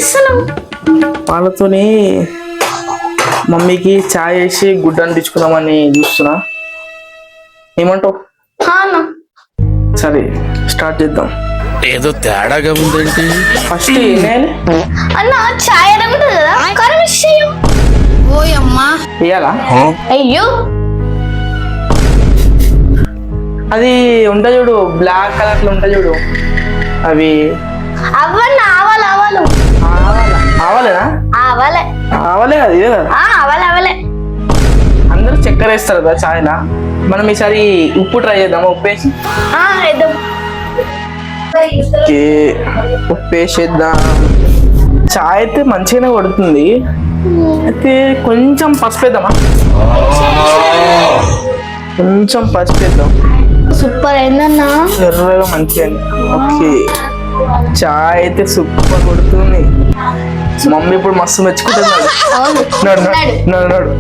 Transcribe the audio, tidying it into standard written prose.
చేస్తున్నావు? వాళ్ళతోని మమ్మీకి చాయ్ వేసి గుడ్డ అంటించుకుందామని చూస్తున్నా. ఏమంటావు? అన్న సరే స్టార్ట్ చేద్దాం. ఏదో తేడాగా ఉందేంటి? ఫస్ట్ నేను అన్న చాయ్ అడుగుతుంది కదా, కరం ఇచ్చేయం. ఓయమ్మా వేయాలా? అయ్యో అది ఉంటా చూడు, బ్లాక్ కలర్ లో ఉంటా చూడు, అవి అవ్వన్న ఆవాలు ఆవాలు ఆవాలేనా? ఆవాలే ఆవాలే అది ఇదే కదా. ఆవాలే ఆవాలే. అందరూ చక్కెర వేస్తారు కదా చాయ్లా. మనం ఈసారి ఉప్పు ట్రై చేద్దామా? ఉప్పు వేసి వేద్దాం. ఓకే, ఉప్పు వేసేద్దాం. చాయ్ అయితే మంచిగానే కొడుతుంది. అయితే కొంచెం పసుపు వేద్దామా? కొంచెం పసుపు వేద్దాం. సూపర్ అయిందన్నా. ఎర్రగా మంచిగా. ఓకే, చాయ్ అయితే సూపర్ కొడుతుంది. మమ్మీ ఇప్పుడు మస్తు మెచ్చుకుంటున్నాడు. అవును నడు నడు నడు నడు.